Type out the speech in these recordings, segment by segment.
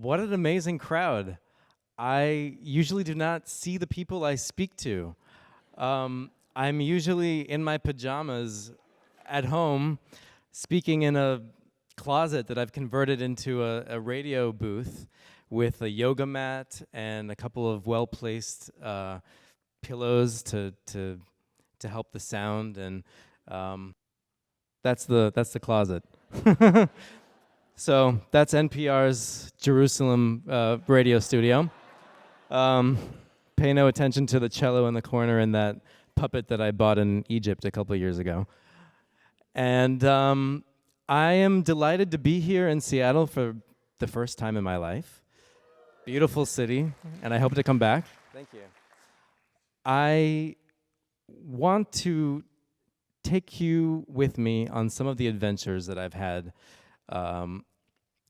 What an amazing crowd. I usually do not see the people I speak to. I'm usually in my pajamas at home, speaking in a closet that I've converted into a radio booth with a yoga mat and a couple of well-placed pillows to help the sound, and that's the closet. So that's NPR's Jerusalem radio studio. Pay no attention to the cello in the corner and that puppet that I bought in Egypt a couple years ago. And I am delighted to be here in Seattle for the first time in my life. Beautiful city, and I hope to come back. Thank you. I want to take you with me on some of the adventures that I've had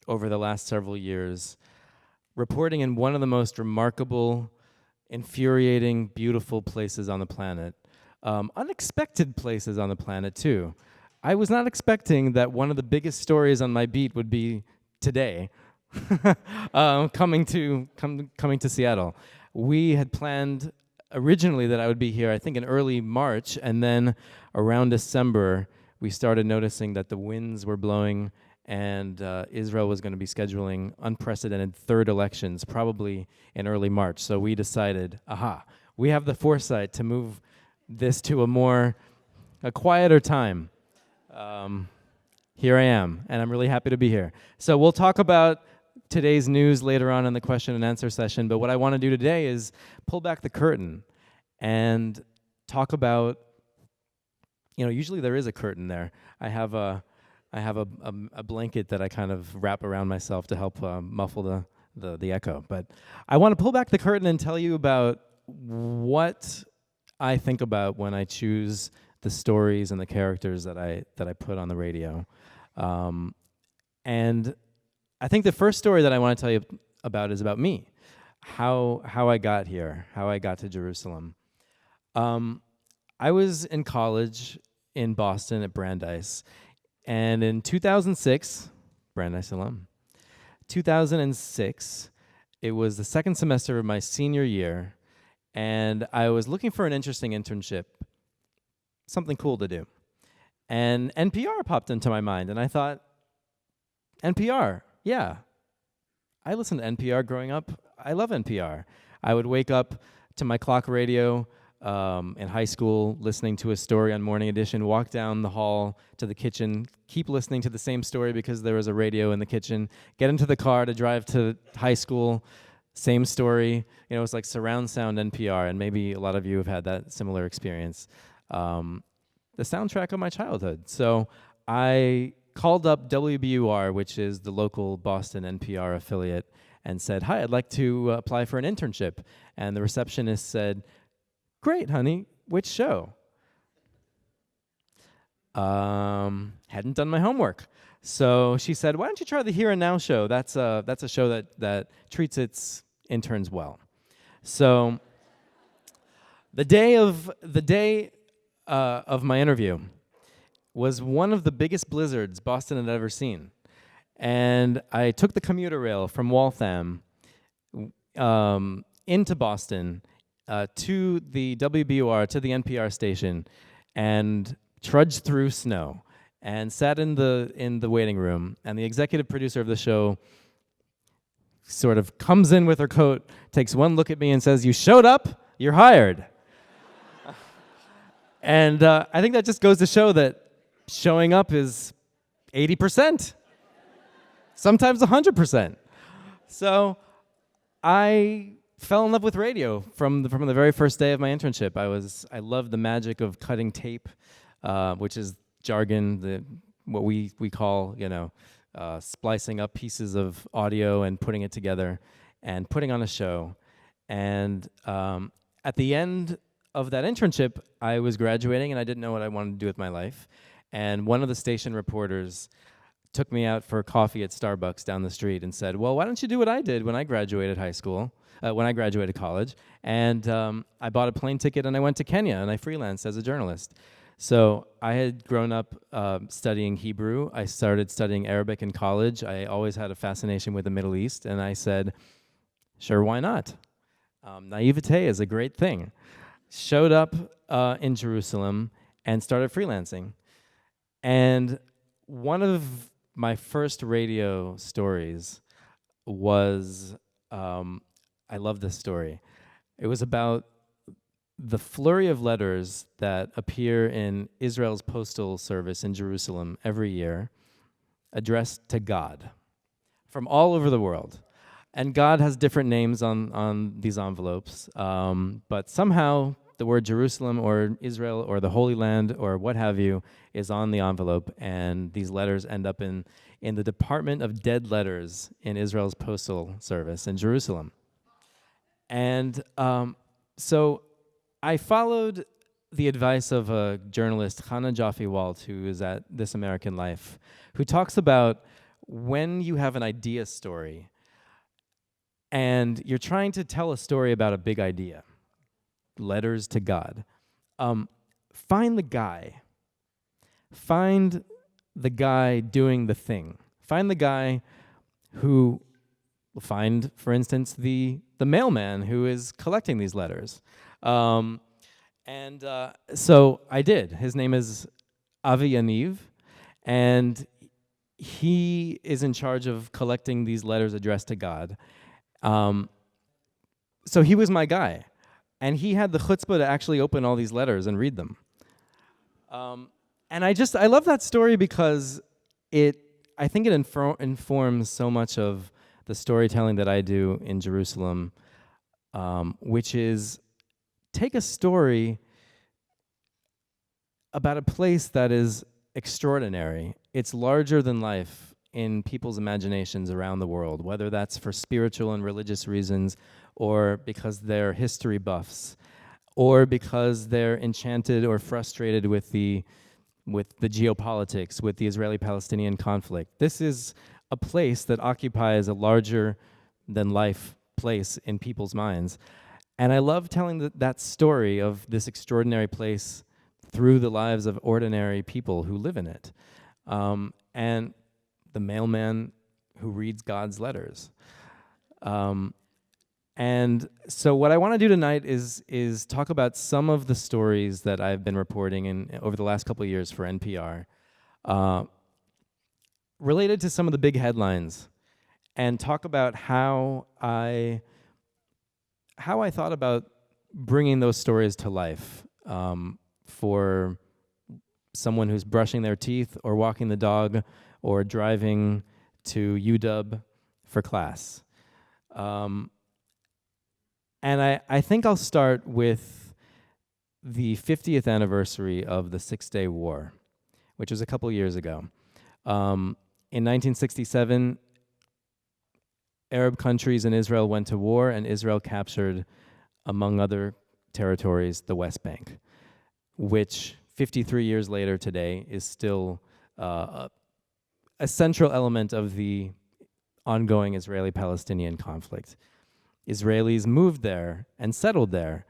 over the last several years, reporting in one of the most remarkable, infuriating, beautiful places on the planet. Unexpected places on the planet, too. I was not expecting that one of the biggest stories on my beat would be today, coming to Seattle. We had planned originally that I would be here, I think, in early March, and then around December, we started noticing that the winds were blowing and Israel was going to be scheduling unprecedented third elections, probably in early March. So we decided, we have the foresight to move this to a quieter time. Here I am, and I'm really happy to be here. So we'll talk about today's news later on in the question and answer session, but what I want to do today is pull back the curtain and talk about, usually there is a curtain there. I have a blanket that I kind of wrap around myself to help muffle the echo. But I want to pull back the curtain and tell you about what I think about when I choose the stories and the characters that I put on the radio. And I think the first story that I want to tell you about is about me, how I got here, how I got to Jerusalem. I was in college in Boston at Brandeis, and in 2006, Brandeis alum, 2006, it was the second semester of my senior year, and I was looking for an interesting internship, something cool to do. And NPR popped into my mind, and I thought, NPR, yeah. I listened to NPR growing up. I love NPR. I would wake up to my clock radio in high school, listening to a story on Morning Edition, walk down the hall to the kitchen, keep listening to the same story because there was a radio in the kitchen, get into the car to drive to high school, same story. It was like surround sound NPR, and maybe a lot of you have had that similar experience. The soundtrack of my childhood. So I called up WBUR, which is the local Boston NPR affiliate, and said, "Hi, I'd like to apply for an internship." And the receptionist said, "Great, honey. Which show?" Hadn't done my homework. So she said, "Why don't you try the Here and Now show? That's a show that treats its interns well." So the day of my interview was one of the biggest blizzards Boston had ever seen. And I took the commuter rail from Waltham into Boston to the WBUR, to the NPR station, and trudged through snow and sat in the waiting room. And the executive producer of the show sort of comes in with her coat, takes one look at me and says, "You showed up, you're hired." And I think that just goes to show that showing up is 80%, sometimes 100%. So I fell in love with radio from the very first day of my internship. I loved the magic of cutting tape, which is jargon, what we call, splicing up pieces of audio and putting it together and putting on a show. And at the end of that internship, I was graduating and I didn't know what I wanted to do with my life. And one of the station reporters took me out for coffee at Starbucks down the street and said, "Well, why don't you do what I did when I graduated high school, when I graduated college?" And I bought a plane ticket and I went to Kenya and I freelanced as a journalist. So I had grown up studying Hebrew. I started studying Arabic in college. I always had a fascination with the Middle East, and I said, sure, why not? Naivete is a great thing. Showed up in Jerusalem and started freelancing. And one of my first radio stories was, I love this story. It was about the flurry of letters that appear in Israel's postal service in Jerusalem every year, addressed to God from all over the world. And God has different names on these envelopes, but somehow the word Jerusalem or Israel or the Holy Land or what have you is on the envelope, and these letters end up in the Department of Dead Letters in Israel's postal service in Jerusalem. And so I followed the advice of a journalist, Hannah Jaffe-Walt, who is at This American Life, who talks about when you have an idea story and you're trying to tell a story about a big idea, letters to God, find the guy. Find the guy doing the thing. Find the guy who, find, for instance, the mailman who is collecting these letters. So I did. His name is Avi Yaniv, and he is in charge of collecting these letters addressed to God. So he was my guy, and he had the chutzpah to actually open all these letters and read them. And I love that story because I think it informs so much of the storytelling that I do in Jerusalem, which is take a story about a place that is extraordinary. It's larger than life in people's imaginations around the world, whether that's for spiritual and religious reasons, or because they're history buffs, or because they're enchanted or frustrated with the geopolitics, with the Israeli-Palestinian conflict. This is a place that occupies a larger than life place in people's minds. And I love telling that story of this extraordinary place through the lives of ordinary people who live in it. And the mailman who reads God's letters. And so what I want to do tonight is talk about some of the stories that I've been reporting over the last couple of years for NPR, related to some of the big headlines, and talk about how I thought about bringing those stories to life for someone who's brushing their teeth or walking the dog or driving to UW for class. And I think I'll start with the 50th anniversary of the Six-Day War, which was a couple years ago. In 1967, Arab countries and Israel went to war, and Israel captured, among other territories, the West Bank, which 53 years later today is still a central element of the ongoing Israeli-Palestinian conflict. Israelis moved there and settled there,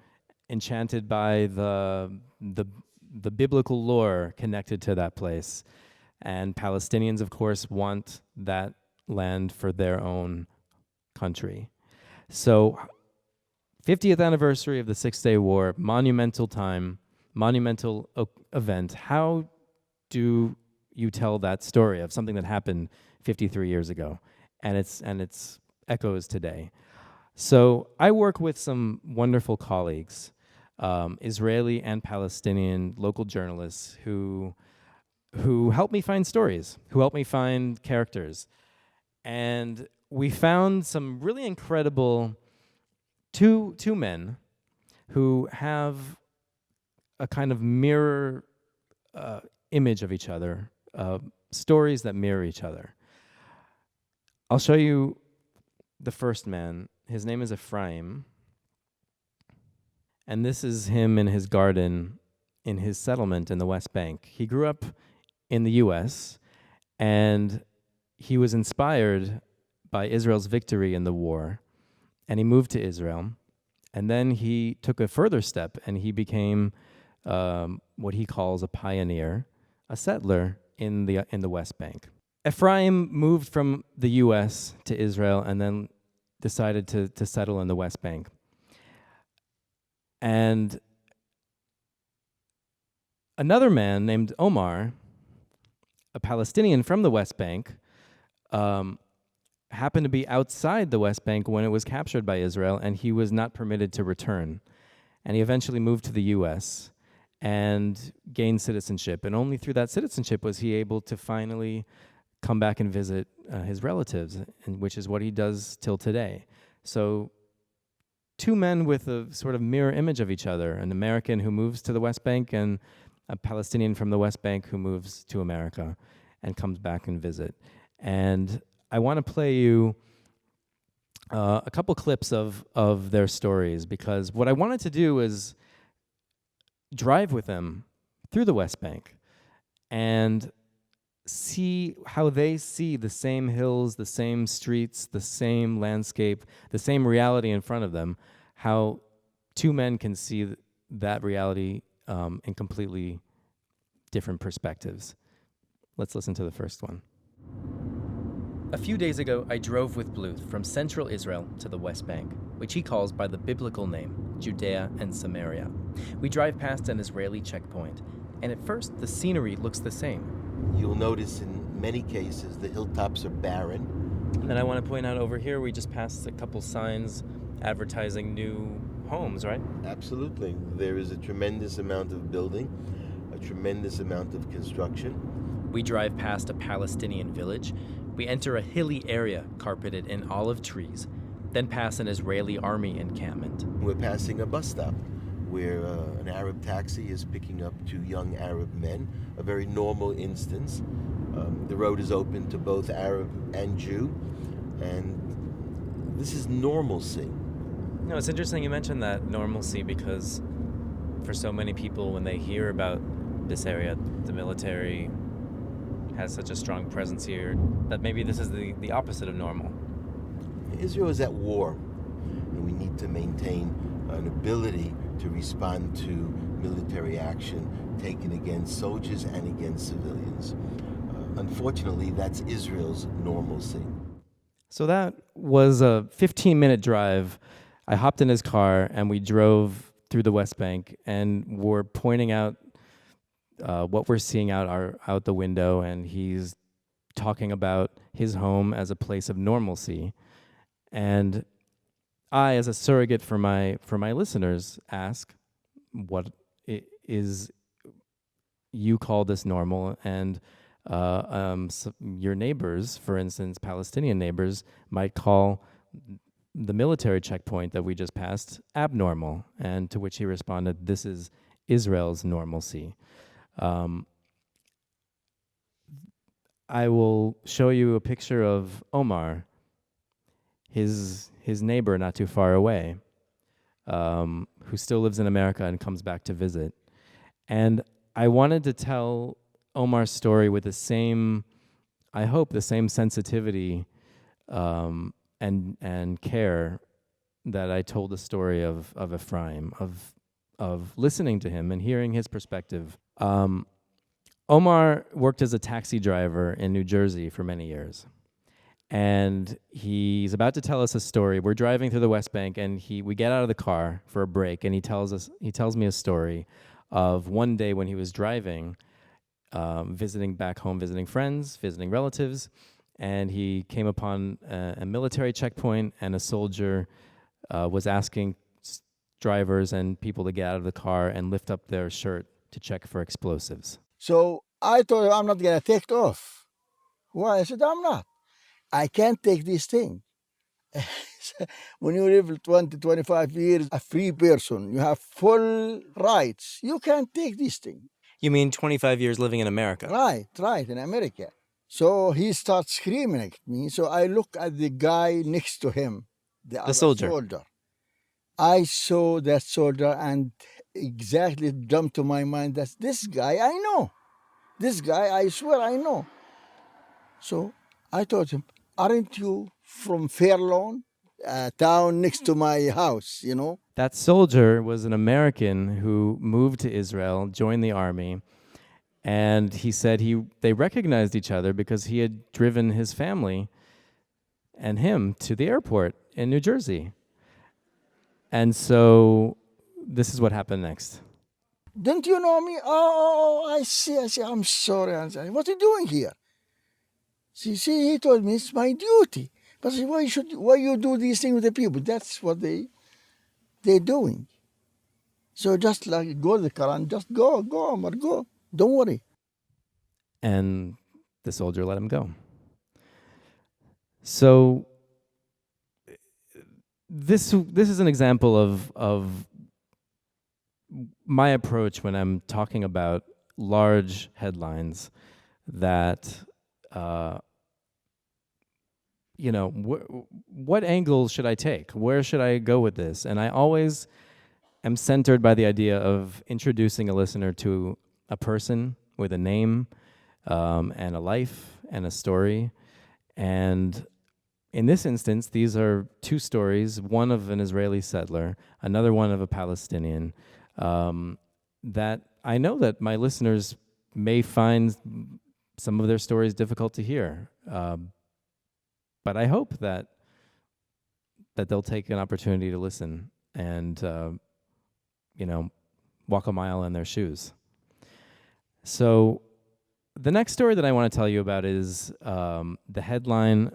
enchanted by the biblical lore connected to that place. And Palestinians, of course, want that land for their own country. So, 50th anniversary of the Six-Day War, monumental time, monumental event. How do you tell that story of something that happened 53 years ago, and its echoes today? So I work with some wonderful colleagues, Israeli and Palestinian local journalists who help me find stories, who help me find characters. And we found some really incredible two men who have a kind of mirror image of each other, stories that mirror each other. I'll show you the first man. His name is Ephraim, and this is him in his garden in his settlement in the West Bank. He grew up in the U.S., and he was inspired by Israel's victory in the war, and he moved to Israel, and then he took a further step, and he became what he calls a pioneer, a settler in the West Bank. Ephraim moved from the U.S. to Israel and then decided to settle in the West Bank. And another man named Omar, a Palestinian from the West Bank, happened to be outside the West Bank when it was captured by Israel, and he was not permitted to return. And he eventually moved to the U.S. and gained citizenship. And only through that citizenship was he able to finally come back and visit his relatives, and which is what he does till today. So two men with a sort of mirror image of each other, an American who moves to the West Bank and a Palestinian from the West Bank who moves to America and comes back and visit. And I want to play you a couple clips of their stories, because what I wanted to do is drive with them through the West Bank and see how they see the same hills, the same streets, the same landscape, the same reality in front of them, how two men can see that reality in completely different perspectives. Let's listen to the first one. A few days ago, I drove with Bluth from central Israel to the West Bank, which he calls by the biblical name, Judea and Samaria. We drive past an Israeli checkpoint, and at first, the scenery looks the same. You'll notice in many cases the hilltops are barren. And then I want to point out over here, we just passed a couple signs advertising new homes, right? Absolutely. There is a tremendous amount of building, a tremendous amount of construction. We drive past a Palestinian village. We enter a hilly area carpeted in olive trees, then pass an Israeli army encampment. We're passing a bus stop where an Arab taxi is picking up two young Arab men, a very normal instance. The road is open to both Arab and Jew, and this is normalcy. No, it's interesting you mentioned that normalcy, because for so many people, when they hear about this area, the military has such a strong presence here, that maybe this is the opposite of normal. Israel is at war, and we need to maintain an ability to respond to military action taken against soldiers and against civilians. Unfortunately, that's Israel's normalcy. So that was a 15-minute drive. I hopped in his car and we drove through the West Bank, and we're pointing out what we're seeing out the window, and he's talking about his home as a place of normalcy. And I, as a surrogate for my listeners, ask, what is you call this normal? And your neighbors, for instance, Palestinian neighbors, might call the military checkpoint that we just passed abnormal. And to which he responded, this is Israel's normalcy. I will show you a picture of Omar, his neighbor not too far away, who still lives in America and comes back to visit. And I wanted to tell Omar's story with the same, I hope, the same sensitivity and care that I told the story of Ephraim, of listening to him and hearing his perspective. Omar worked as a taxi driver in New Jersey for many years. And he's about to tell us a story. We're driving through the West Bank, and we get out of the car for a break, and he tells me a story of one day when he was driving, visiting back home, visiting friends, visiting relatives, and he came upon a military checkpoint, and a soldier was asking drivers and people to get out of the car and lift up their shirt to check for explosives. So I told him, I'm not going to take it off. Why? I said, I'm not. I can't take this thing. When you live 20, 25 years, a free person, you have full rights. You can't take this thing. You mean 25 years living in America? Right, in America. So he starts screaming at me. So I look at the guy next to him, the other soldier. I saw that soldier, and exactly jumped to my mind that this guy I know. This guy, I swear I know. So I told him, aren't you from Fairlawn, town next to my house, you know? That soldier was an American who moved to Israel, joined the army, and he said they recognized each other because he had driven his family and him to the airport in New Jersey. And so this is what happened next. Don't you know me? Oh, I see. I'm sorry. What are you doing here? See, he told me it's my duty. But I said, why you do these things with the people? That's what they're doing. So just like go to the Quran, just go, Omar, go. Don't worry. And the soldier let him go. So this is an example of my approach when I'm talking about large headlines that what angle should I take? Where should I go with this? And I always am centered by the idea of introducing a listener to a person with a name and a life and a story. And in this instance, these are two stories, one of an Israeli settler, another one of a Palestinian, that I know that my listeners may find some of their stories difficult to hear. But I hope that they'll take an opportunity to listen and, walk a mile in their shoes. So the next story that I want to tell you about is the headline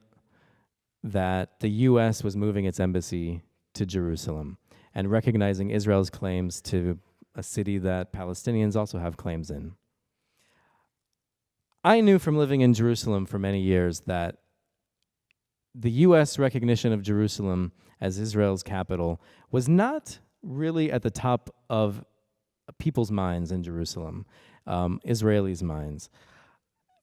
that the U.S. was moving its embassy to Jerusalem and recognizing Israel's claims to a city that Palestinians also have claims in. I knew from living in Jerusalem for many years that the U.S. recognition of Jerusalem as Israel's capital was not really at the top of people's minds in Jerusalem, Israelis' minds.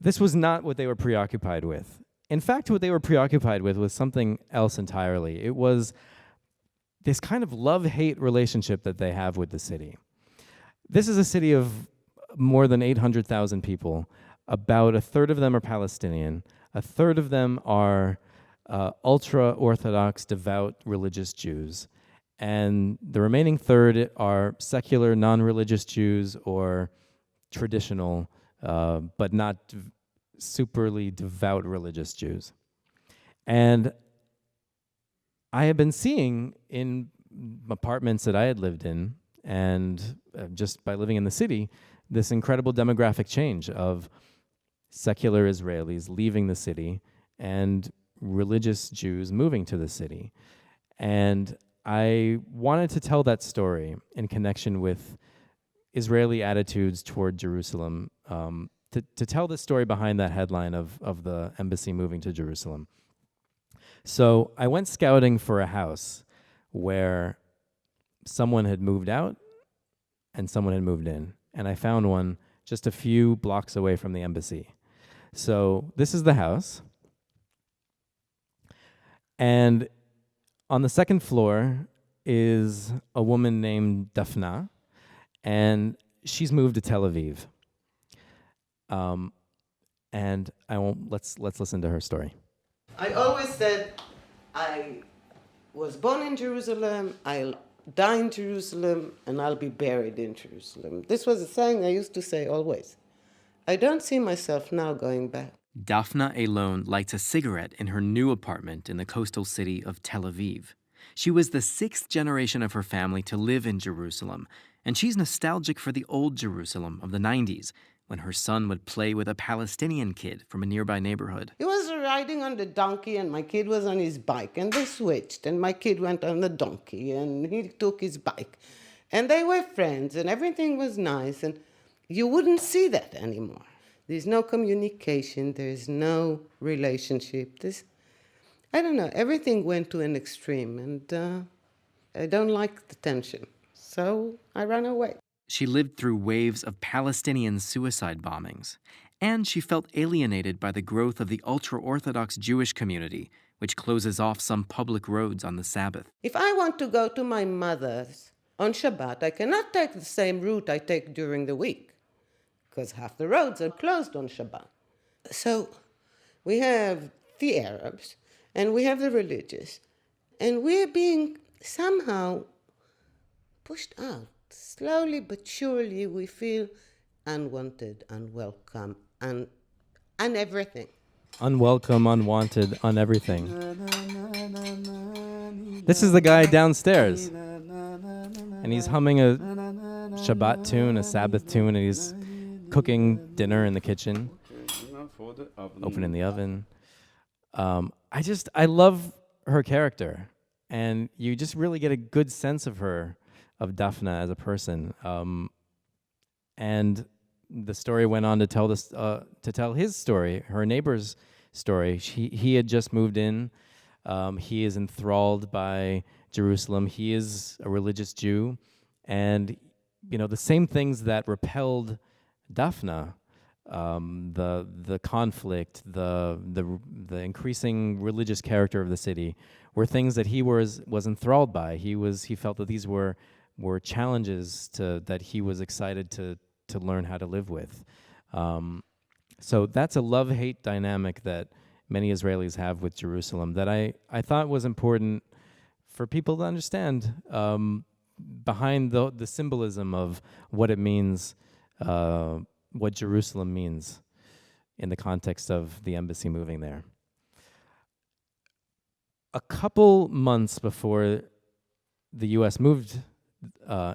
This was not what they were preoccupied with. In fact, what they were preoccupied with was something else entirely. It was this kind of love-hate relationship that they have with the city. This is a city of more than 800,000 people. About a third of them are Palestinian. A third of them are ultra-Orthodox, devout, religious Jews. And the remaining third are secular, non-religious Jews or traditional, but not superly devout religious Jews. And I have been seeing in apartments that I had lived in, and just by living in the city, this incredible demographic change of secular Israelis leaving the city and religious Jews moving to the city. And I wanted to tell that story in connection with Israeli attitudes toward Jerusalem, to tell the story behind that headline of the embassy moving to Jerusalem. So I went scouting for a house where someone had moved out and someone had moved in. And I found one just a few blocks away from the embassy. So this is the house. And on the second floor is a woman named Dafna, and she's moved to Tel Aviv. And let's listen to her story. I always said I was born in Jerusalem, I'll die in Jerusalem, and I'll be buried in Jerusalem. This was a saying I used to say always. I don't see myself now going back. Daphna Elon lights a cigarette in her new apartment in the coastal city of Tel Aviv. She was the sixth generation of her family to live in Jerusalem, and she's nostalgic for the old Jerusalem of the 90s, when her son would play with a Palestinian kid from a nearby neighborhood. He was riding on the donkey and my kid was on his bike, and they switched, and my kid went on the donkey and he took his bike. And they were friends and everything was nice, and you wouldn't see that anymore. There's no communication, there's no relationship. I don't know, everything went to an extreme, and I don't like the tension. So I ran away. She lived through waves of Palestinian suicide bombings, and she felt alienated by the growth of the ultra-Orthodox Jewish community, which closes off some public roads on the Sabbath. If I want to go to my mother's on Shabbat, I cannot take the same route I take during the week, because half the roads are closed on Shabbat. So we have the Arabs, and we have the religious, and we're being somehow pushed out. Slowly but surely we feel unwanted, unwelcome, and everything. Unwelcome, unwanted, everything. This is the guy downstairs. And he's humming a Shabbat tune, a Sabbath tune, and he's cooking dinner in the kitchen. Opening the oven. I love her character. And you just really get a good sense of her, of Daphna as a person. And the story went on to tell his story, her neighbor's story. He had just moved in. He is enthralled by Jerusalem. He is a religious Jew, and the same things that repelled Daphna, the conflict, the increasing religious character of the city, were things that he was enthralled by. He felt that these were challenges that he was excited to learn how to live with. So that's a love-hate dynamic that many Israelis have with Jerusalem that I thought was important for people to understand behind the symbolism of what it means, what Jerusalem means in the context of the embassy moving there. A couple months before the U.S. moved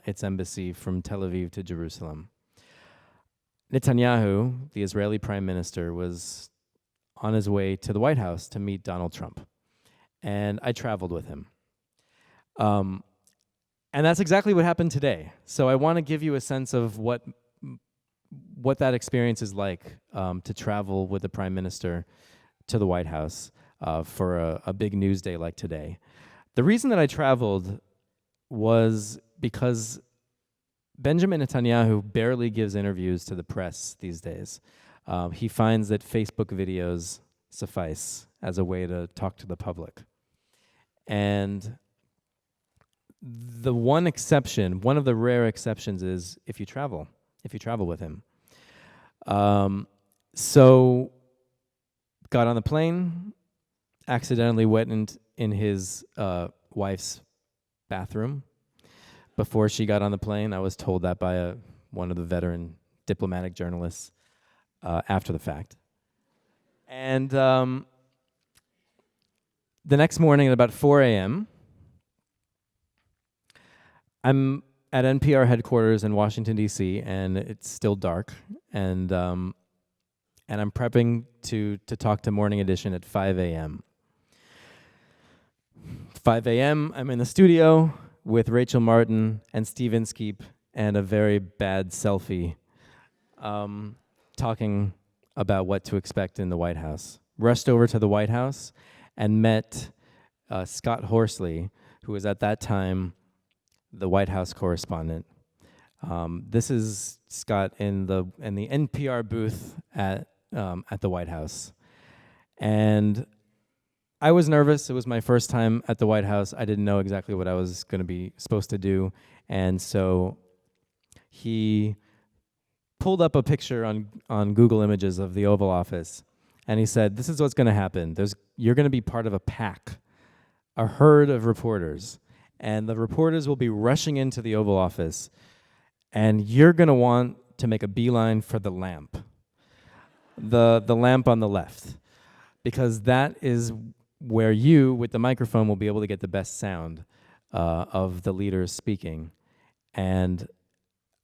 its embassy from Tel Aviv to Jerusalem, Netanyahu, the Israeli prime minister, was on his way to the White House to meet Donald Trump. And I traveled with him. And that's exactly what happened today. So I want to give you a sense of what that experience is like, to travel with the prime minister to the White House for a big news day like today. The reason that I traveled was because Benjamin Netanyahu barely gives interviews to the press these days. He finds that Facebook videos suffice as a way to talk to the public. And the one exception, one of the rare exceptions, is if you travel with him. So got on the plane, accidentally went in his wife's bathroom. Before she got on the plane, I was told that by one of the veteran diplomatic journalists after the fact. And the next morning at about 4 a.m., I'm at NPR headquarters in Washington, D.C., and it's still dark. And I'm prepping to talk to Morning Edition at 5 a.m. 5 a.m., I'm in the studio with Rachel Martin and Steve Inskeep and a very bad selfie, talking about what to expect in the White House. Rushed over to the White House and met Scott Horsley, who was at that time the White House correspondent. This is Scott in the NPR booth at the White House. And I was nervous. It was my first time at the White House. I didn't know exactly what I was going to be supposed to do. And so he pulled up a picture on Google Images of the Oval Office. And he said, this is what's going to happen. You're going to be part of a pack, a herd of reporters. And the reporters will be rushing into the Oval Office. And you're going to want to make a beeline for the lamp. The lamp on the left. Because that is where you, with the microphone, will be able to get the best sound of the leaders speaking. And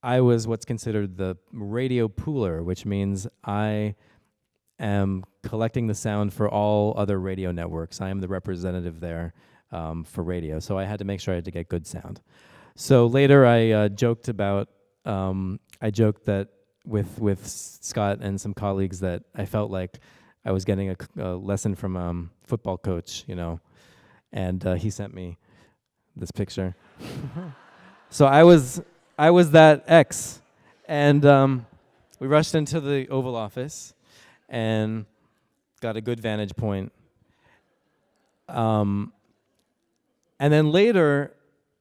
I was what's considered the radio pooler, which means I am collecting the sound for all other radio networks. I am the representative there for radio, so I had to make sure I had to get good sound. So later I joked that with Scott and some colleagues that I felt like I was getting a lesson from a football coach, and he sent me this picture. So I was that X, and we rushed into the Oval Office and got a good vantage point. And then later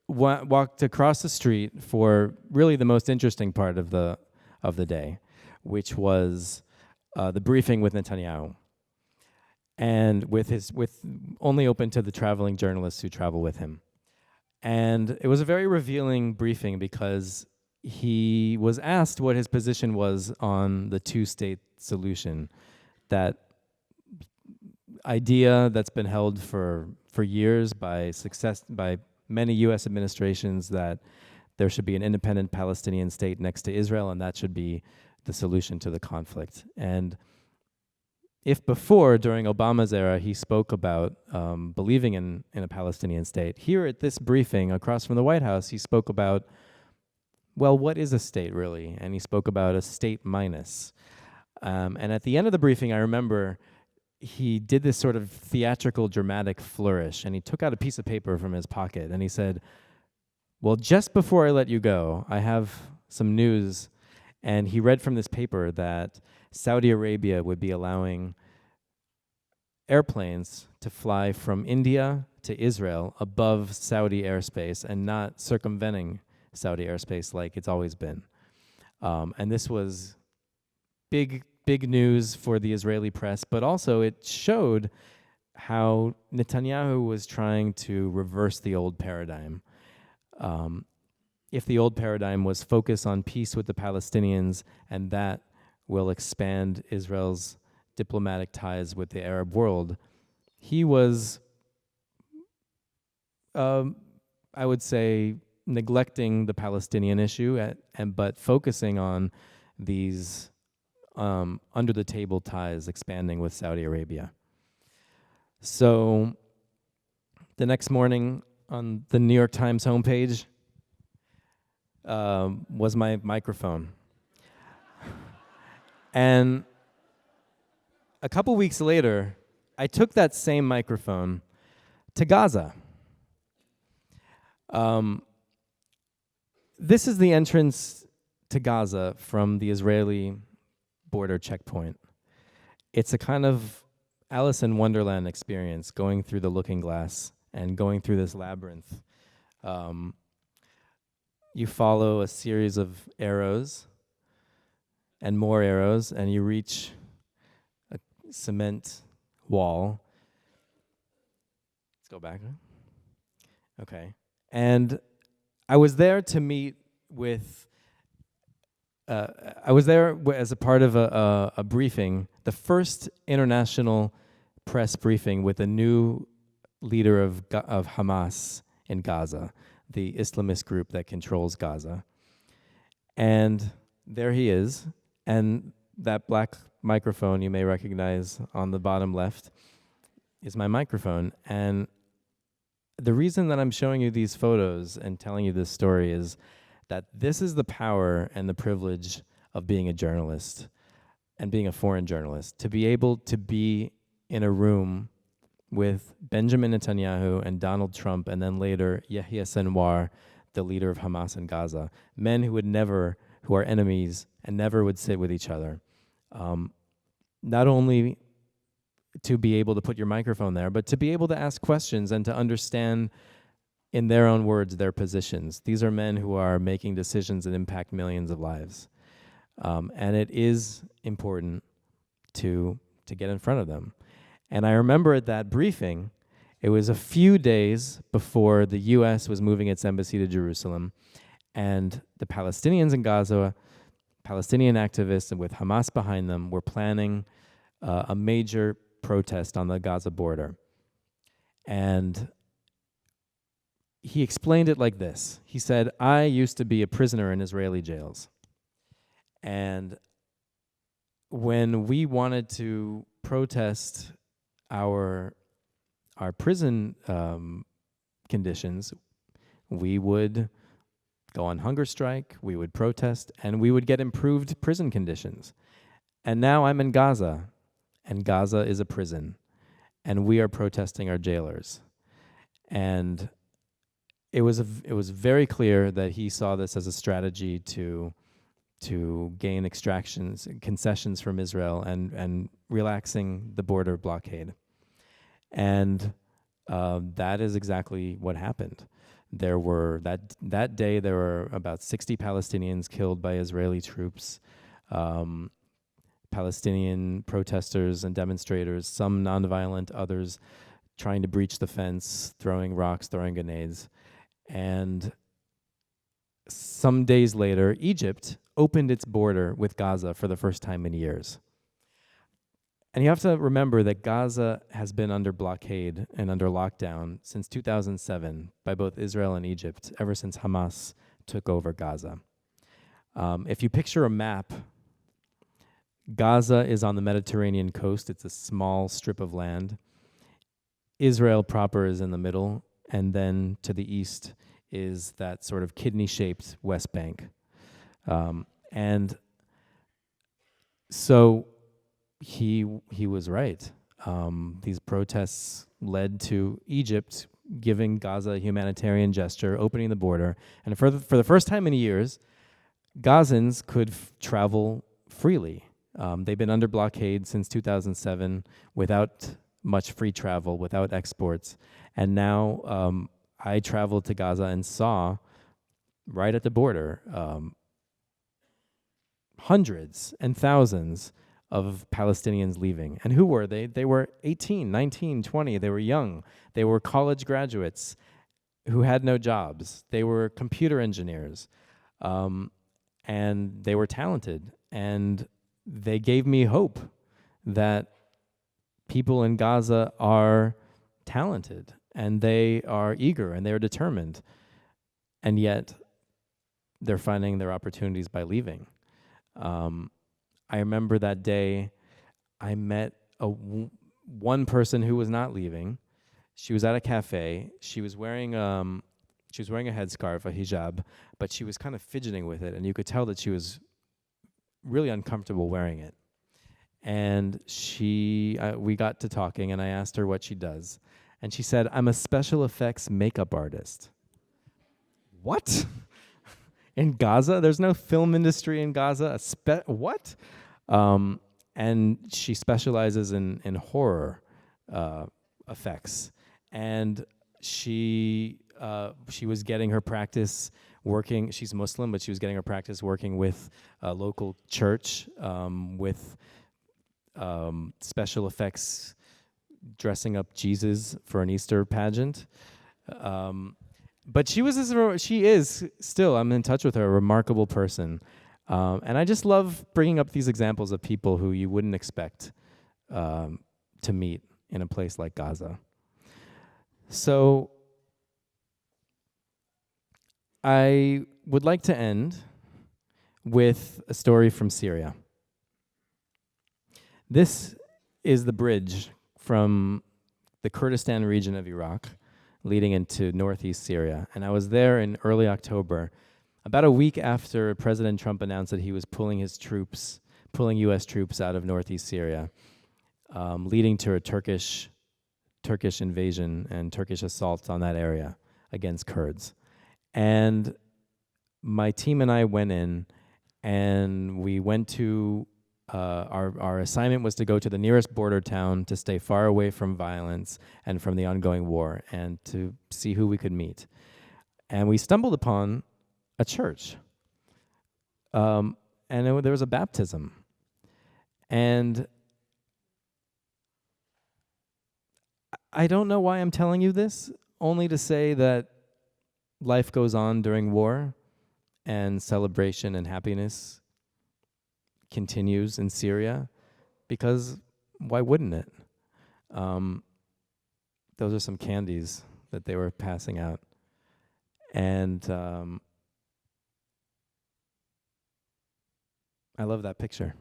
walked across the street for really the most interesting part of the day, which was the briefing with Netanyahu, and with only open to the traveling journalists who travel with him. And it was a very revealing briefing because he was asked what his position was on the two-state solution, that idea that's been held for years by many U.S. administrations, that there should be an independent Palestinian state next to Israel, and that should be the solution to the conflict. And if before, during Obama's era, he spoke about believing in a Palestinian state, here at this briefing across from the White House, he spoke about, well, what is a state really? And he spoke about a state minus. And at the end of the briefing, I remember he did this sort of theatrical, dramatic flourish, and he took out a piece of paper from his pocket, and he said, well, just before I let you go, I have some news. And he read from this paper that Saudi Arabia would be allowing airplanes to fly from India to Israel above Saudi airspace and not circumventing Saudi airspace like it's always been. And this was big news for the Israeli press, but also it showed how Netanyahu was trying to reverse the old paradigm. If the old paradigm was focus on peace with the Palestinians, and that will expand Israel's diplomatic ties with the Arab world, he was, I would say, neglecting the Palestinian issue, but focusing on these under-the-table ties expanding with Saudi Arabia. So the next morning on the New York Times homepage was my microphone. And a couple weeks later, I took that same microphone to Gaza. This is the entrance to Gaza from the Israeli border checkpoint. It's a kind of Alice in Wonderland experience, going through the looking glass and going through this labyrinth. You follow a series of arrows and more arrows, and you reach a cement wall. Let's go back. Okay. And I was there to meet with, I was there as a part of a briefing, the first international press briefing with a new leader of Hamas in Gaza, the Islamist group that controls Gaza. And there he is, and that black microphone you may recognize on the bottom left is my microphone. And the reason that I'm showing you these photos and telling you this story is that this is the power and the privilege of being a journalist and being a foreign journalist, to be able to be in a room with Benjamin Netanyahu and Donald Trump, and then later Yahya Sinwar, the leader of Hamas in Gaza, men who are enemies and never would sit with each other. Not only to be able to put your microphone there, but to be able to ask questions and to understand, in their own words, their positions. These are men who are making decisions that impact millions of lives. And it is important to get in front of them. And I remember at that briefing, it was a few days before the U.S. was moving its embassy to Jerusalem, and the Palestinians in Gaza, Palestinian activists and with Hamas behind them, were planning a major protest on the Gaza border. And he explained it like this. He said, I used to be a prisoner in Israeli jails. And when we wanted to protest our prison conditions, we would go on hunger strike, we would protest, and we would get improved prison conditions. And now I'm in Gaza, and Gaza is a prison, and we are protesting our jailers. And it was very clear that he saw this as a strategy to gain concessions from Israel and relaxing the border blockade. And that is exactly what happened. There were that day there were about 60 Palestinians killed by Israeli troops, Palestinian protesters and demonstrators, some nonviolent, others trying to breach the fence, throwing rocks, throwing grenades. And some days later, Egypt opened its border with Gaza for the first time in years. And you have to remember that Gaza has been under blockade and under lockdown since 2007 by both Israel and Egypt, ever since Hamas took over Gaza. If you picture a map, Gaza is on the Mediterranean coast. It's a small strip of land. Israel proper is in the middle, and then to the east is that sort of kidney-shaped West Bank. And so he was right. These protests led to Egypt giving Gaza a humanitarian gesture, opening the border, and for the first time in years, Gazans could travel freely. They've been under blockade since 2007 without much free travel, without exports, and now I traveled to Gaza and saw right at the border hundreds and thousands of Palestinians leaving. And who were they? They were 18, 19, 20. They were young. They were college graduates who had no jobs. They were computer engineers. And they were talented. And they gave me hope that people in Gaza are talented and they are eager and they are determined. And yet they're finding their opportunities by leaving. I remember that day I met one person who was not leaving. She was at a cafe. She was wearing a headscarf, a hijab, but she was kind of fidgeting with it, and you could tell that she was really uncomfortable wearing it. And we got to talking, and I asked her what she does. And she said, "I'm a special effects makeup artist." What? In Gaza? There's no film industry in Gaza? What? And she specializes in horror effects. And she was getting her practice working. She's Muslim, but she was getting her practice working with a local church with special effects, dressing up Jesus for an Easter pageant. But she is still, I'm in touch with her, a remarkable person. And I just love bringing up these examples of people who you wouldn't expect to meet in a place like Gaza. So I would like to end with a story from Syria. This is the bridge from the Kurdistan region of Iraq leading into northeast Syria. And I was there in early October, about a week after President Trump announced that he was pulling U.S. troops out of northeast Syria, leading to a Turkish invasion and Turkish assault on that area against Kurds. And my team and I went in, and we went to, our assignment was to go to the nearest border town to stay far away from violence and from the ongoing war and to see who we could meet. And we stumbled upon a church. And there was a baptism. And I don't know why I'm telling you this, only to say that life goes on during war and celebration and happiness continues in Syria, because why wouldn't it? Those are some candies that they were passing out. And I love that picture.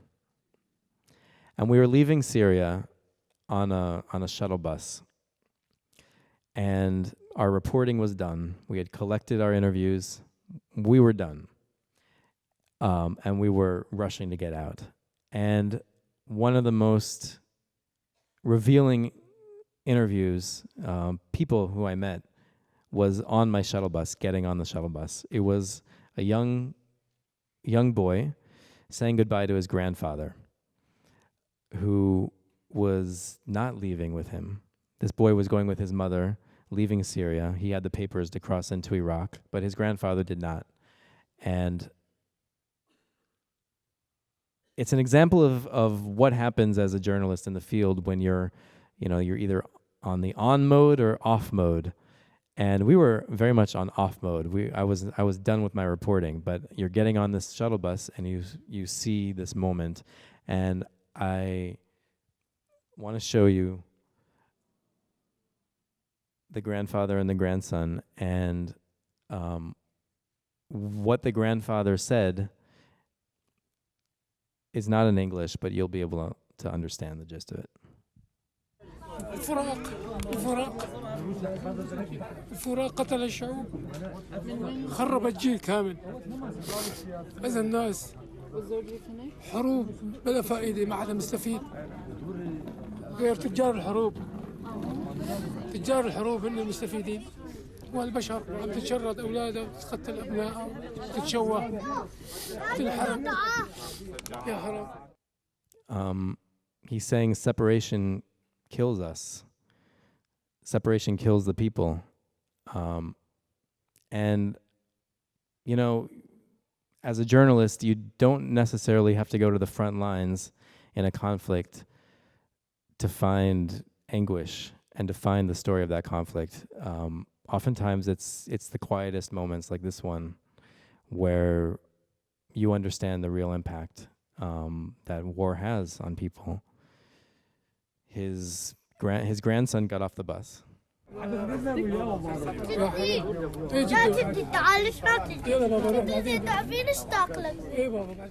And we were leaving Syria on a shuttle bus. And our reporting was done. We had collected our interviews. We were done. And we were rushing to get out. And one of the most revealing interviews, people who I met, was on my shuttle bus, getting on the shuttle bus. It was a young boy saying goodbye to his grandfather, who was not leaving with him. This boy was going with his mother, leaving Syria. He had the papers to cross into Iraq, but his grandfather did not. And it's an example of what happens as a journalist in the field when you're either on the on mode or off mode. And we were very much on off mode. I was done with my reporting, but you're getting on this shuttle bus and you see this moment, and I want to show you the grandfather and the grandson, and what the grandfather said is not in English, but you'll be able to understand the gist of it. الفراق قتل الشعوب خرب الجيل كامل أذى الناس حروب بلا فائدة ما حدا مستفيد غير تجار الحروب هن المستفيدين والبشر عم تتشرد أولادها وتقتل أبنائها وتتشوه تنحرق يا حرام. He's saying separation kills us. Separation kills the people. And, you know, as a journalist, you don't necessarily have to go to the front lines in a conflict to find anguish and to find the story of that conflict. Oftentimes it's the quietest moments like this one where you understand the real impact that war has on people. His grandson got off the bus.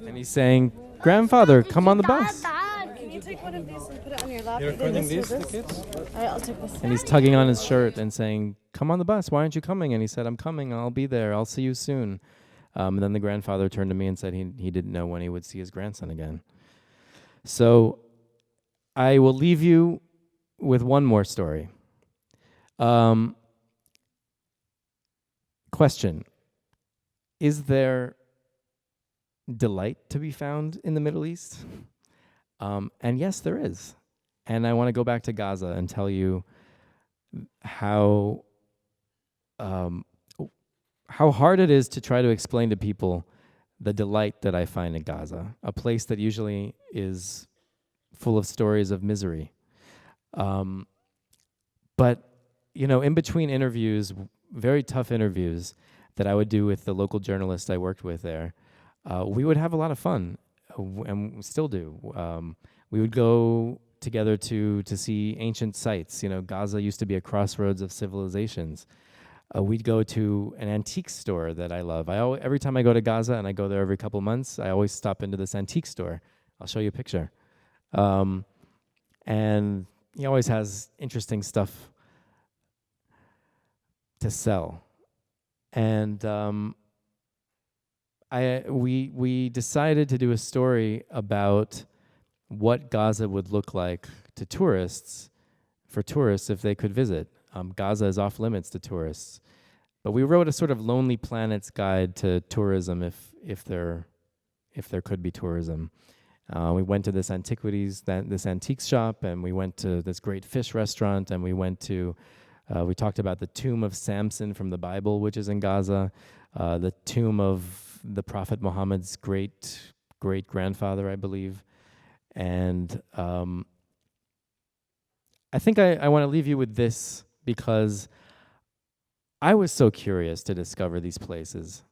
And he's saying, "Grandfather, come on the bus." Can you take one of these and put it on your lap? You're recording these, the kids? All right, I'll take this. And he's tugging on his shirt and saying, "Come on the bus. Why aren't you coming?" And he said, "I'm coming. I'll be there. I'll see you soon." And then the grandfather turned to me and said he didn't know when he would see his grandson again. So I will leave you with one more story. Question: is there delight to be found in the Middle East? And yes, there is. And I want to go back to Gaza and tell you how hard it is to try to explain to people the delight that I find in Gaza, a place that usually is full of stories of misery. But, you know, in between interviews, very tough interviews that I would do with the local journalist I worked with there, we would have a lot of fun, and we still do. We would go together to see ancient sites. You know, Gaza used to be a crossroads of civilizations. We'd go to an antique store that I love. Every time I go to Gaza, and I go there every couple months, I always stop into this antique store. I'll show you a picture. And he always has interesting stuff to sell. And we decided to do a story about what Gaza would look like to tourists, for tourists if they could visit. Gaza is off limits to tourists. But we wrote a sort of Lonely Planets guide to tourism if there could be tourism. We went to this antiquities, this antique shop, and we went to this great fish restaurant, and we talked about the tomb of Samson from the Bible, which is in Gaza, the tomb of the Prophet Muhammad's great-grandfather, I believe. And I think I want to leave you with this, because I was so curious to discover these places.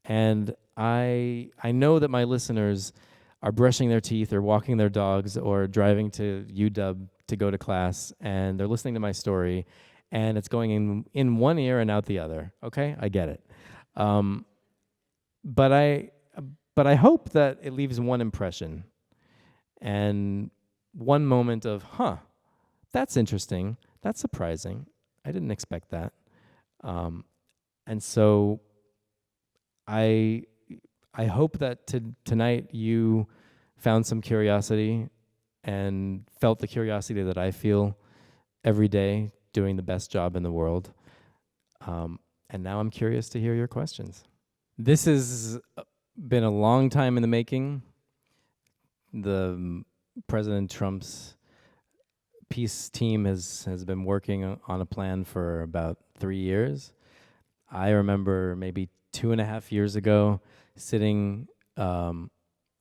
And I know that my listeners are brushing their teeth or walking their dogs or driving to UW to go to class, and they're listening to my story, and it's going in one ear and out the other. Okay, I get it. But I hope that it leaves one impression and one moment of, that's interesting, that's surprising, I didn't expect that. And so I hope that tonight you found some curiosity and felt the curiosity that I feel every day doing the best job in the world. And now I'm curious to hear your questions. This has been a long time in the making. The President Trump's peace team has been working on a plan for about 3 years. I remember maybe 2.5 years ago sitting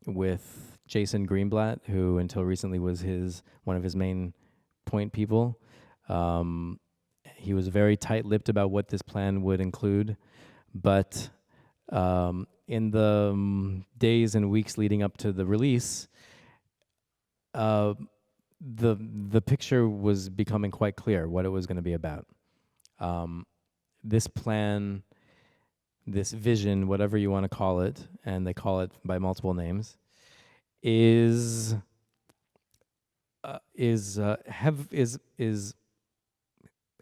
with Jason Greenblatt, who until recently was one of his main point people. He was very tight-lipped about what this plan would include, but in the days and weeks leading up to the release, the picture was becoming quite clear what it was going to be about. This plan, this vision, whatever you want to call it, and they call it by multiple names, is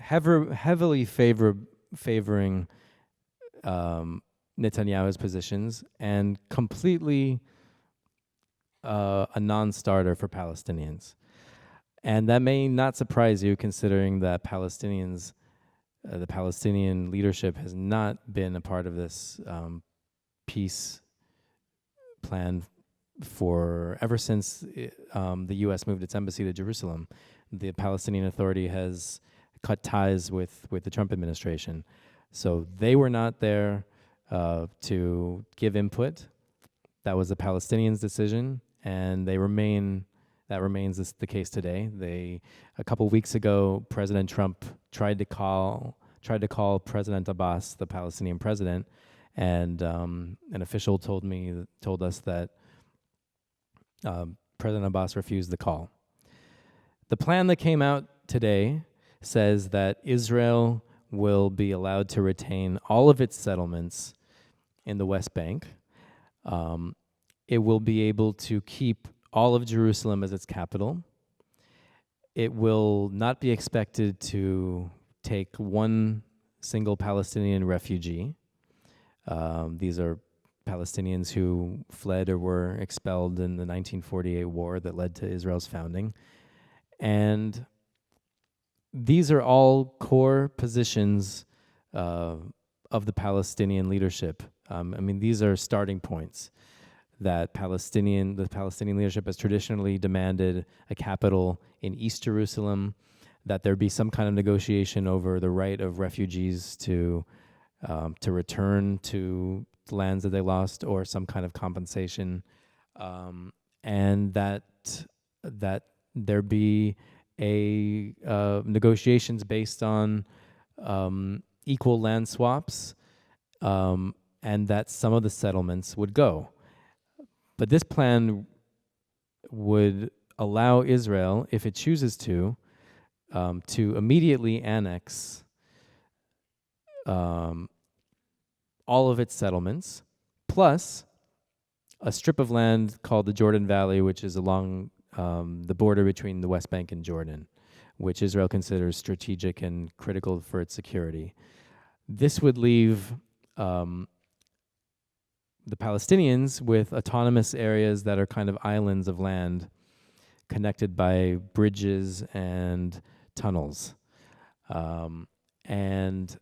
heavily favoring Netanyahu's positions and completely a non-starter for Palestinians. And that may not surprise you, considering that Palestinians, the Palestinian leadership has not been a part of this peace plan for ever since the U.S. moved its embassy to Jerusalem. The Palestinian Authority has cut ties with the Trump administration. So they were not there to give input. That was the Palestinians' decision, and that remains the case today. A couple weeks ago, President Trump tried to call President Abbas, the Palestinian president, and an official told us that President Abbas refused the call. The plan that came out today says that Israel will be allowed to retain all of its settlements in the West Bank. It will be able to keep all of Jerusalem as its capital. It will not be expected to take one single Palestinian refugee. These are Palestinians who fled or were expelled in the 1948 war that led to Israel's founding. And these are all core positions of the Palestinian leadership. These are starting points that the Palestinian leadership has traditionally demanded a capital in East Jerusalem, that there be some kind of negotiation over the right of refugees to return to the lands that they lost, or some kind of compensation, and that there be negotiations based on equal land swaps, and that some of the settlements would go. But this plan would allow Israel, if it chooses to immediately annex all of its settlements, plus a strip of land called the Jordan Valley, which is along the border between the West Bank and Jordan, which Israel considers strategic and critical for its security. This would leave the Palestinians with autonomous areas that are kind of islands of land connected by bridges and tunnels. And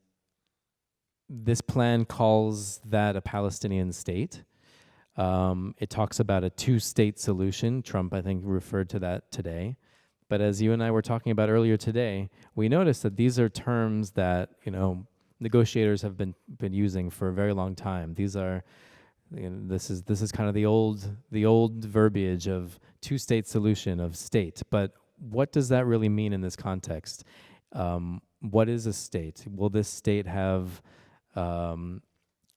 this plan calls that a Palestinian state. It talks about a two-state solution. Trump, I think, referred to that today. But as you and I were talking about earlier today, we noticed that these are terms that negotiators have been using for a very long time. These are, this is kind of the old verbiage of two-state solution, of state. But what does that really mean in this context? What is a state? Will this state have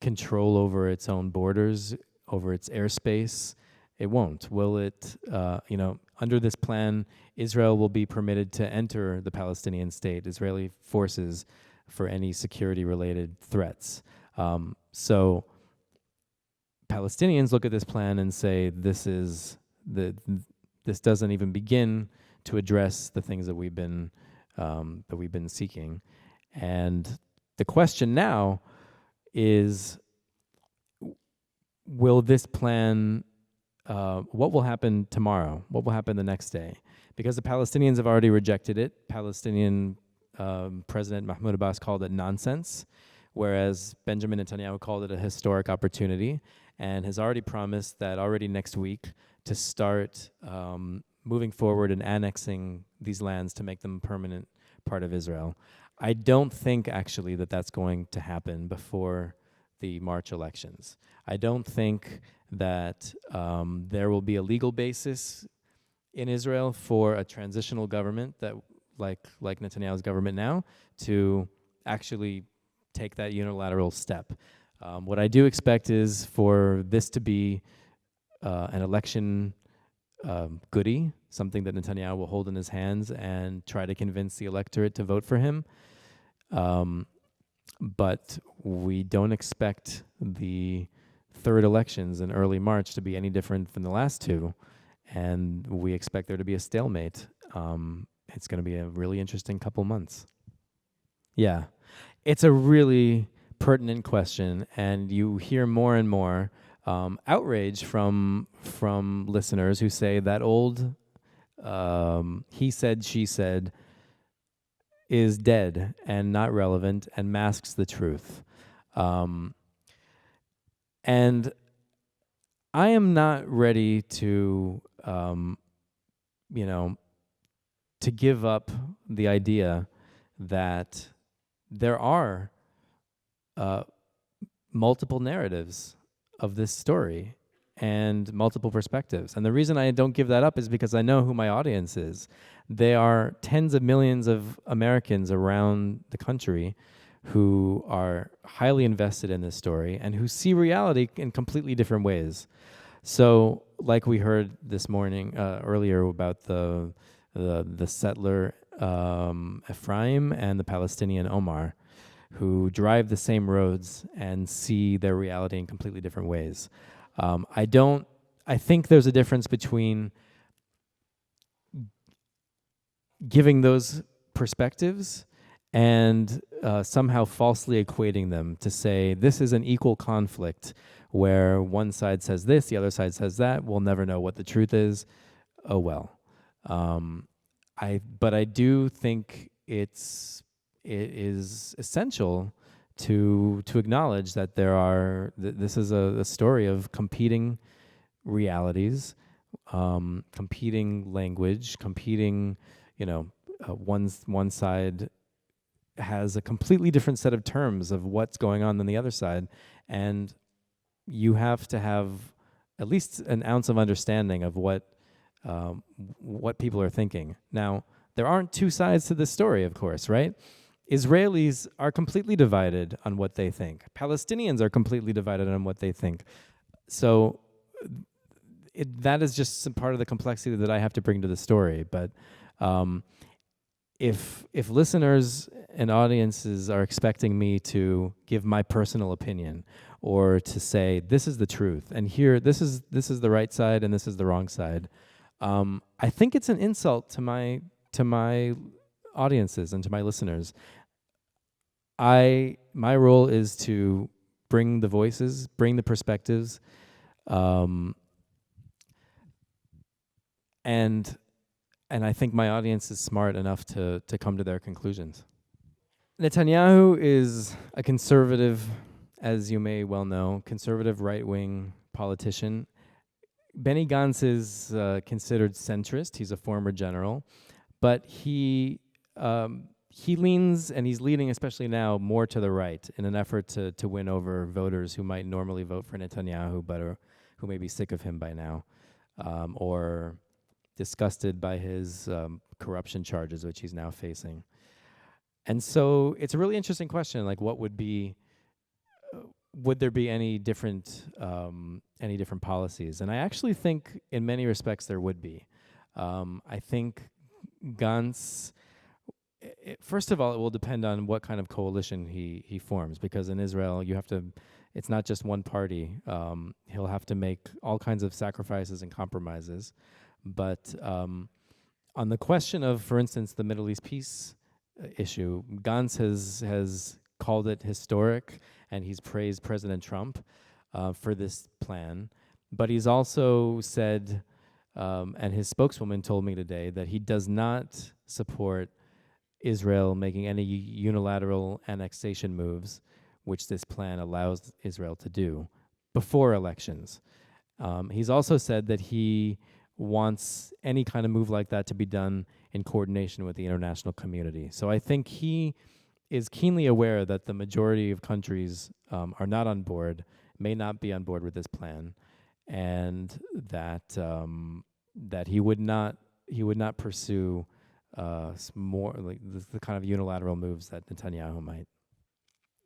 control over its own borders, over its airspace? It won't. Will it, under this plan, Israel will be permitted to enter the Palestinian state, Israeli forces, for any security-related threats. So Palestinians look at this plan and say, this doesn't even begin to address the things that we've been seeking. And the question now is, will this plan, what will happen tomorrow? What will happen the next day? Because the Palestinians have already rejected it. Palestinian President Mahmoud Abbas called it nonsense, whereas Benjamin Netanyahu called it a historic opportunity, and has already promised that already next week to start moving forward and annexing these lands to make them a permanent part of Israel. I don't think, actually, that that's going to happen before the March elections. I don't think that there will be a legal basis in Israel for a transitional government that like Netanyahu's government now, to actually take that unilateral step. What I do expect is for this to be an election goodie, something that Netanyahu will hold in his hands and try to convince the electorate to vote for him. But we don't expect the third elections in early March to be any different from the last two, and we expect there to be a stalemate. It's going to be a really interesting couple months. Yeah, it's a really pertinent question, and you hear more and more outrage from listeners who say that old he said, she said is dead and not relevant and masks the truth. And I am not ready to, to give up the idea that there are multiple narratives of this story and multiple perspectives. And the reason I don't give that up is because I know who my audience is. They are tens of millions of Americans around the country who are highly invested in this story and who see reality in completely different ways. So, like we heard this morning earlier about the settler Ephraim and the Palestinian Omar, who drive the same roads and see their reality in completely different ways. I think there's a difference between giving those perspectives and somehow falsely equating them to say this is an equal conflict where one side says this, the other side says that. We'll never know what the truth is. Oh well. But I do think it is essential to acknowledge that there are this is a story of competing realities, competing language, competing. One side has a completely different set of terms of what's going on than the other side, and you have to have at least an ounce of understanding of what people are thinking. Now, there aren't two sides to this story, of course, right? Israelis are completely divided on what they think. Palestinians are completely divided on what they think. So that is just some part of the complexity that I have to bring to the story. But if listeners and audiences are expecting me to give my personal opinion or to say this is the truth and here this is the right side and this is the wrong side, I think it's an insult to my audiences and to my listeners. My role is to bring the voices, bring the perspectives, and I think my audience is smart enough to come to their conclusions. Netanyahu is a conservative, as you may well know, conservative right-wing politician. Benny Gantz is considered centrist. He's a former general, but he leans, and he's leaning, especially now, more to the right in an effort to win over voters who might normally vote for Netanyahu, but who may be sick of him by now, or disgusted by his corruption charges, which he's now facing. And so it's a really interesting question, like what would there be any different policies? And I actually think in many respects there would be. I think Gantz, first of all, it will depend on what kind of coalition he forms, because in Israel it's not just one party. He'll have to make all kinds of sacrifices and compromises. But on the question of, for instance, the Middle East peace issue, Gantz has called it historic, and he's praised President Trump for this plan. But he's also said, and his spokeswoman told me today, that he does not support Israel making any unilateral annexation moves, which this plan allows Israel to do, before elections. He's also said that he wants any kind of move like that to be done in coordination with the international community. So I think he is keenly aware that the majority of countries are not on board, may not be on board with this plan, and that he would not pursue more like the kind of unilateral moves that Netanyahu might.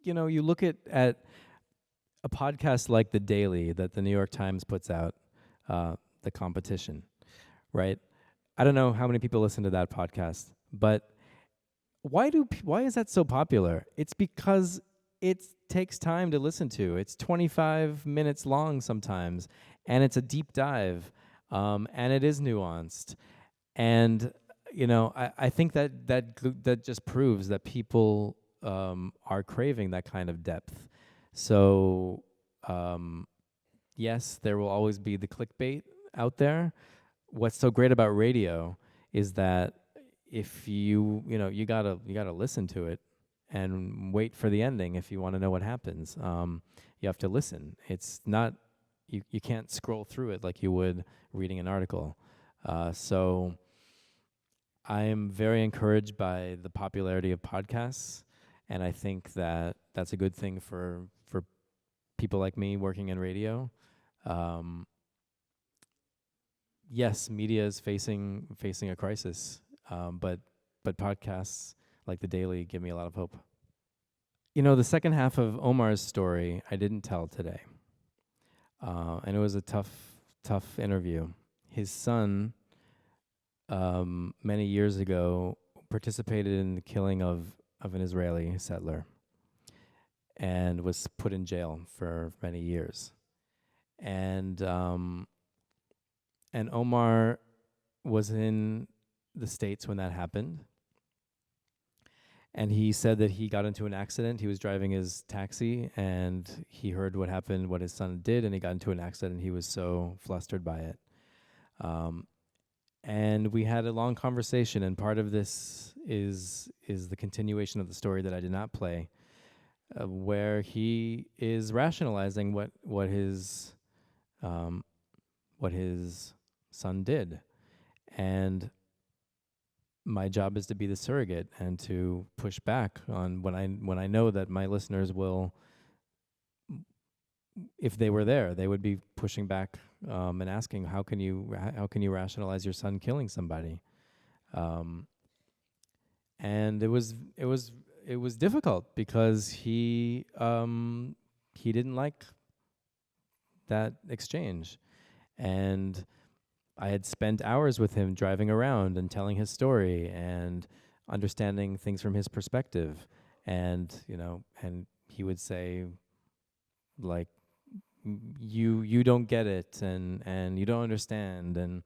You look at a podcast like The Daily that the New York Times puts out, The Competition, right? I don't know how many people listen to that podcast, but why is that so popular? It's because it takes time to listen to. It's 25 minutes long sometimes, and it's a deep dive, and it is nuanced. And I think that just proves that people are craving that kind of depth. So yes, there will always be the clickbait out there. What's so great about radio is that if you gotta listen to it and wait for the ending if you want to know what happens. You have to listen. It's not you can't scroll through it like you would reading an article. So I am very encouraged by the popularity of podcasts, and I think that that's a good thing for people like me working in radio. Yes, media is facing a crisis, but podcasts like The Daily give me a lot of hope. The second half of Omar's story I didn't tell today, and it was a tough interview. His son, many years ago, participated in the killing of an Israeli settler and was put in jail for many years. And Omar was in the States when that happened. And he said that he got into an accident. He was driving his taxi, and he heard what happened, what his son did, and he got into an accident. He was so flustered by it. And we had a long conversation, and part of this is the continuation of the story that I did not play, where he is rationalizing what his son did. And my job is to be the surrogate and to push back on when I know that my listeners will, if they were there, they would be pushing back and asking, how can you rationalize your son killing somebody? And it was difficult because he didn't like that exchange, and I had spent hours with him driving around and telling his story and understanding things from his perspective. And, and he would say, like, you don't get it and you don't understand. And,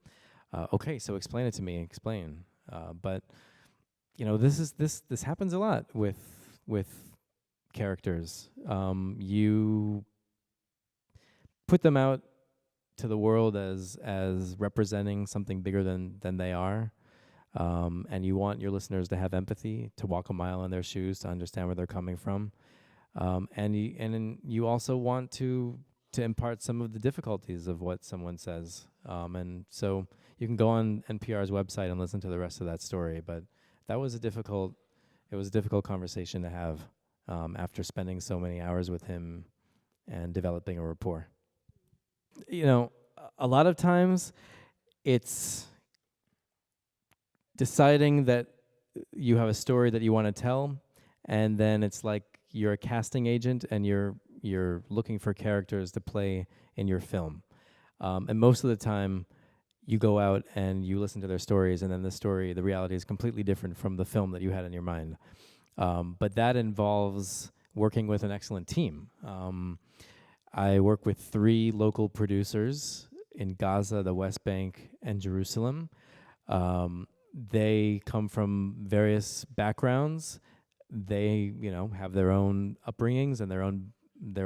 okay, so explain it to me, explain. But, this happens a lot with characters. You put them out to the world as representing something bigger than they are, and you want your listeners to have empathy, to walk a mile in their shoes, to understand where they're coming from, and you also want to impart some of the difficulties of what someone says, and so you can go on NPR's website and listen to the rest of that story. But that was a difficult conversation to have after spending so many hours with him and developing a rapport. A lot of times it's deciding that you have a story that you want to tell, and then it's like you're a casting agent and you're looking for characters to play in your film. And most of the time you go out and you listen to their stories, and then the reality is completely different from the film that you had in your mind. But that involves working with an excellent team. I work with 3 local producers in Gaza, the West Bank, and Jerusalem. They come from various backgrounds. They, have their own upbringings and their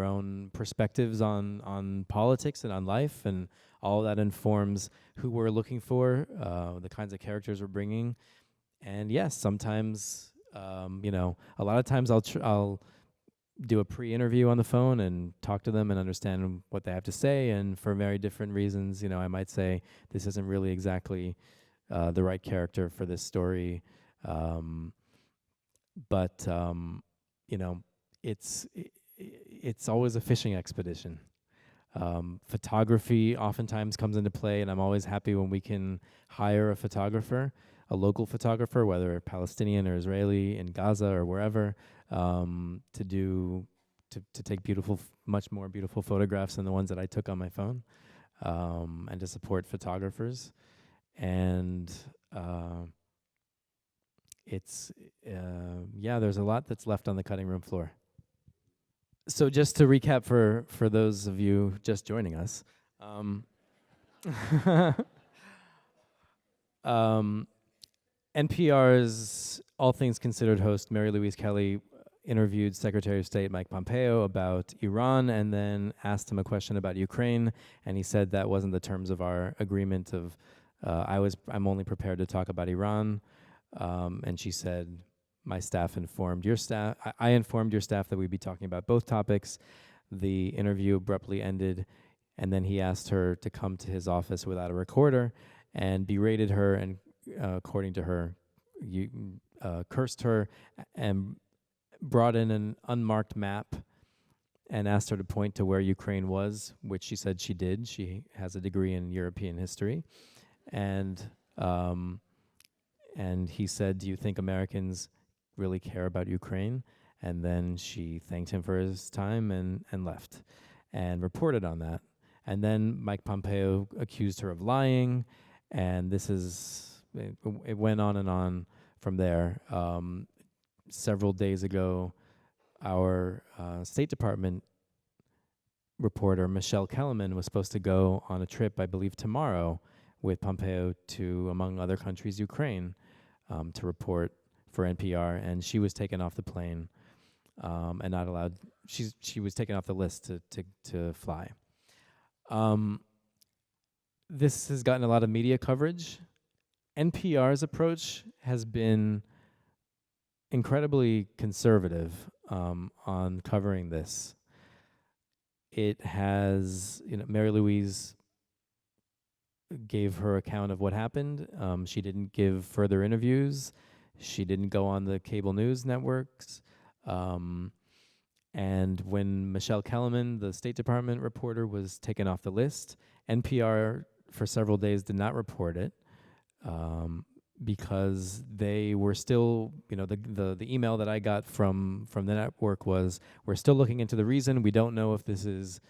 own perspectives on politics and on life, and all that informs who we're looking for, the kinds of characters we're bringing. And yes, sometimes, a lot of times I'll do a pre-interview on the phone and talk to them and understand what they have to say. And for very different reasons, I might say this isn't really exactly the right character for this story. But it's always a fishing expedition. Photography oftentimes comes into play, and I'm always happy when we can hire a photographer. a local photographer, whether Palestinian or Israeli, in Gaza or wherever, to take much more beautiful photographs than the ones that I took on my phone, and to support photographers. And there's a lot that's left on the cutting room floor. So just to recap for those of you just joining us, NPR's All Things Considered host Mary Louise Kelly interviewed Secretary of State Mike Pompeo about Iran and then asked him a question about Ukraine, and he said that wasn't the terms of our agreement of I'm only prepared to talk about Iran. And she said, my staff informed your staff, I informed your staff that we'd be talking about both topics. The interview abruptly ended, and then he asked her to come to his office without a recorder and berated her and, according to her, cursed her and brought in an unmarked map and asked her to point to where Ukraine was, which she said she did. She has a degree in European history. And he said, do you think Americans really care about Ukraine? And then she thanked him for his time and left and reported on that. And then Mike Pompeo accused her of lying, and it went on and on from there. Several days ago, our State Department reporter, Michelle Kellerman, was supposed to go on a trip, I believe tomorrow, with Pompeo to, among other countries, Ukraine, to report for NPR, and she was taken off the plane and not allowed. She was taken off the list to fly. This has gotten a lot of media coverage. NPR's approach has been incredibly conservative on covering this. It has, Mary Louise gave her account of what happened. She didn't give further interviews. She didn't go on the cable news networks. And when Michelle Kellerman, the State Department reporter, was taken off the list, NPR for several days did not report it because they were still, the email that I got from the network was, we're still looking into the reason. We don't know if this is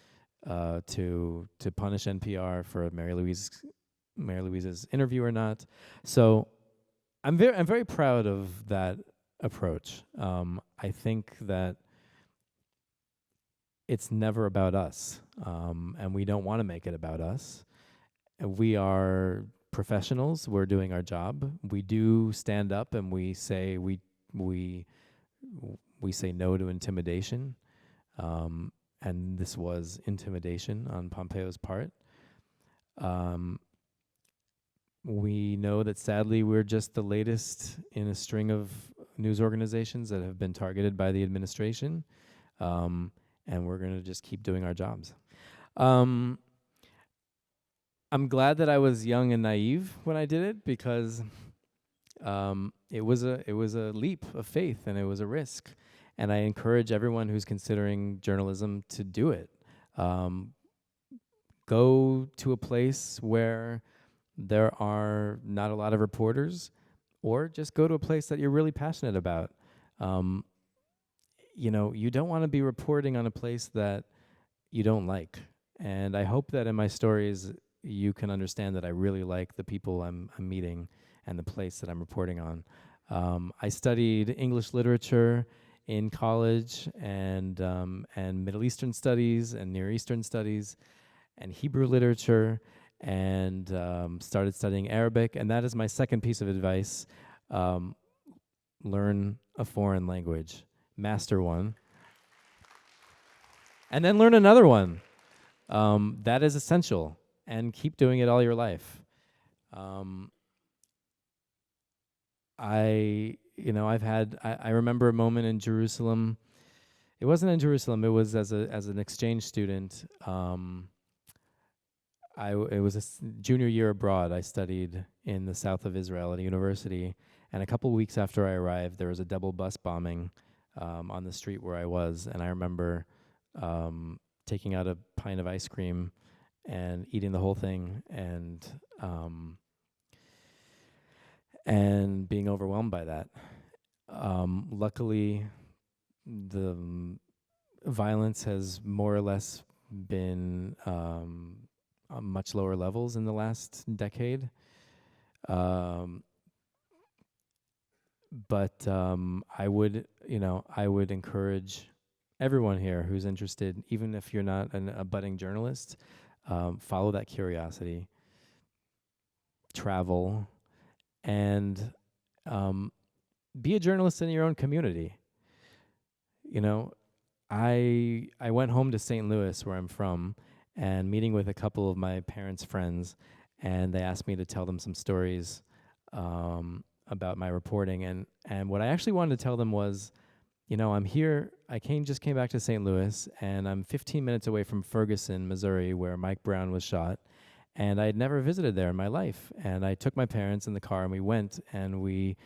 to punish NPR for Mary Louise's interview or not. So I'm very proud of that approach. I think that it's never about us, and we don't want to make it about us. We are professionals. We're doing our job. We do stand up and we say we say no to intimidation, and this was intimidation on Pompeo's part. We know that sadly we're just the latest in a string of news organizations that have been targeted by the administration, and we're going to just keep doing our jobs. I'm glad that I was young and naive when I did it, because it was a leap of faith and it was a risk, and I encourage everyone who's considering journalism to do it. Go to a place where there are not a lot of reporters, or just go to a place that you're really passionate about. You don't want to be reporting on a place that you don't like. And I hope that in my stories you can understand that I really like the people I'm meeting and the place that I'm reporting on. I studied English literature in college, and Middle Eastern studies and Near Eastern studies and Hebrew literature, and started studying Arabic. And that is my second piece of advice. Learn a foreign language. Master one. And then learn another one. That is essential. And keep doing it all your life. I remember a moment in Jerusalem. It wasn't in Jerusalem. It was as an exchange student. It was junior year abroad. I studied in the south of Israel at a university, and a couple weeks after I arrived, there was a double bus bombing on the street where I was, and I remember taking out a pint of ice cream and eating the whole thing, and and being overwhelmed by that. Luckily, the violence has more or less been on much lower levels in the last decade. But I would encourage everyone here who's interested, even if you're not a budding journalist, follow that curiosity, travel, and be a journalist in your own community. You know, I went home to St. Louis, where I'm from, and meeting with a couple of my parents' friends, and they asked me to tell them some stories about my reporting, and what I actually wanted to tell them was, I'm here. I just came back to St. Louis, and I'm 15 minutes away from Ferguson, Missouri, where Mike Brown was shot, and I had never visited there in my life. And I took my parents in the car, and we went, and we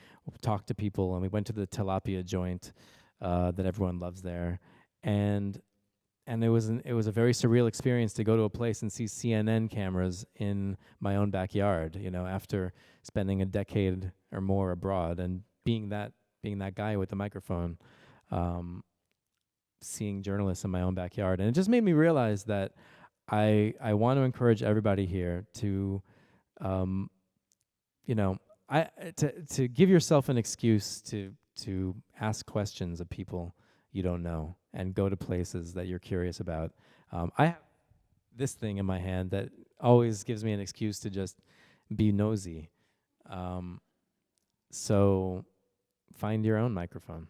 talked to people, and we went to the tilapia joint that everyone loves there, and it was a very surreal experience to go to a place and see CNN cameras in my own backyard. After spending a decade or more abroad and being that guy with the microphone, seeing journalists in my own backyard, and it just made me realize that I want to encourage everybody here to, to give yourself an excuse to ask questions of people you don't know and go to places that you're curious about. I have this thing in my hand that always gives me an excuse to just be nosy. So find your own microphone.